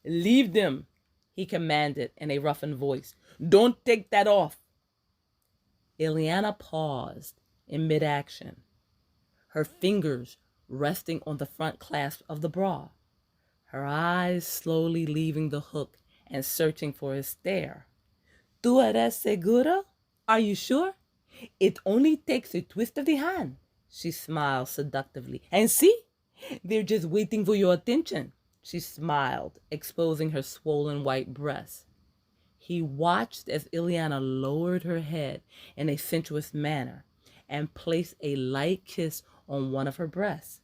Leave them, he commanded in a roughened voice. Don't take that off. Ileana paused in mid-action, her fingers resting on the front clasp of the bra, her eyes slowly leaving the hook and searching for his stare. ¿Tú eres segura? Are you sure? It only takes a twist of the hand. She smiled seductively. And see, they're just waiting for your attention. She smiled, exposing her swollen white breasts. He watched as Ileana lowered her head in a sensuous manner and placed a light kiss on one of her breasts.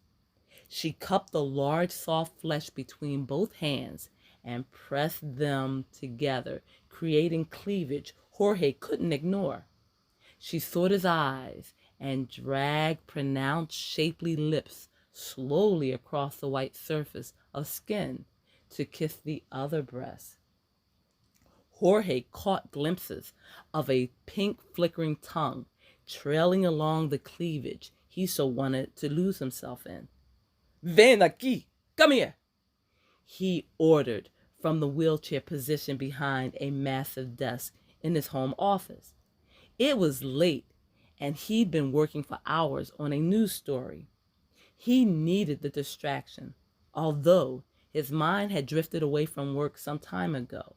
She cupped the large soft flesh between both hands and pressed them together, creating cleavage Jorge couldn't ignore. She sought his eyes and dragged pronounced shapely lips slowly across the white surface of skin to kiss the other breast. Jorge caught glimpses of a pink flickering tongue trailing along the cleavage he so wanted to lose himself in. Ven aquí, come here, he ordered from the wheelchair position behind a massive desk in his home office. It was late, and he'd been working for hours on a news story. He needed the distraction, although his mind had drifted away from work some time ago.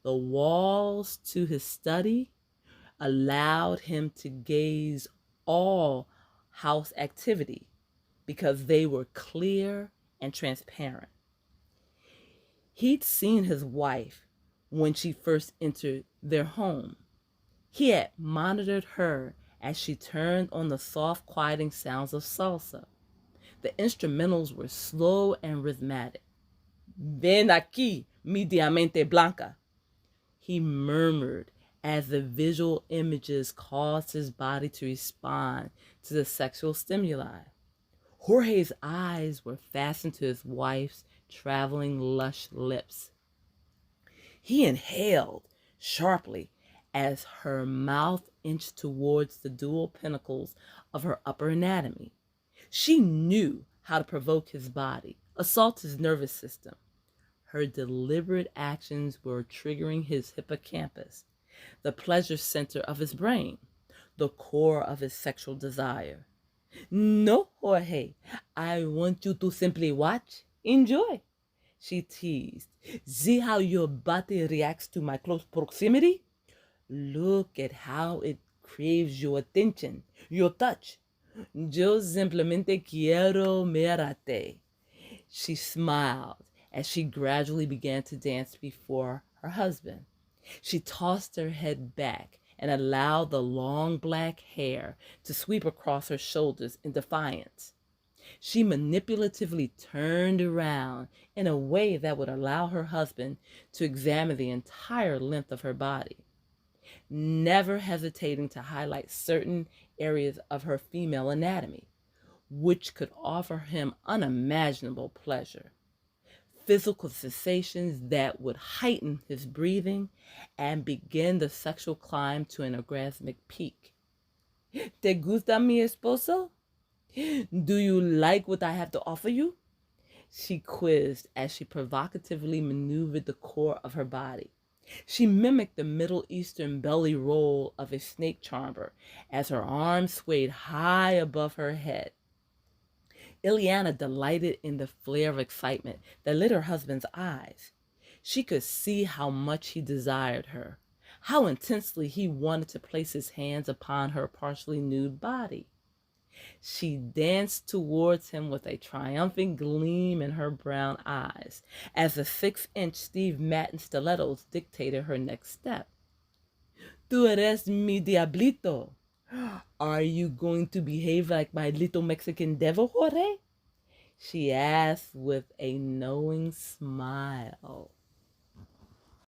The walls to his study allowed him to gaze all house activity because they were clear and transparent. He'd seen his wife when she first entered their home. He had monitored her as she turned on the soft, quieting sounds of salsa. The instrumentals were slow and rhythmic. Ven aquí, mi diamante blanca, he murmured as the visual images caused his body to respond to the sexual stimuli. Jorge's eyes were fastened to his wife's traveling lush lips. He inhaled sharply as her mouth inched towards the dual pinnacles of her upper anatomy. She knew how to provoke his body, assault his nervous system. Her deliberate actions were triggering his hippocampus, the pleasure center of his brain, the core of his sexual desire. No, Jorge, I want you to simply watch, enjoy, she teased. See how your body reacts to my close proximity? Look at how it craves your attention, your touch. Yo simplemente quiero mirarte. She smiled as she gradually began to dance before her husband. She tossed her head back and allowed the long black hair to sweep across her shoulders in defiance. She manipulatively turned around in a way that would allow her husband to examine the entire length of her body, never hesitating to highlight certain areas of her female anatomy, which could offer him unimaginable pleasure. Physical sensations that would heighten his breathing and begin the sexual climb to an orgasmic peak. ¿Te gusta mi esposo? Do you like what I have to offer you? She quizzed as she provocatively maneuvered the core of her body. She mimicked the Middle Eastern belly roll of a snake charmer as her arms swayed high above her head. Ileana delighted in the flare of excitement that lit her husband's eyes. She could see how much he desired her, how intensely he wanted to place his hands upon her partially nude body. She danced towards him with a triumphant gleam in her brown eyes as the 6-inch Steve Madden stilettos dictated her next step. Tú eres mi diablito. Are you going to behave like my little Mexican devil, Jorge? She asked with a knowing smile.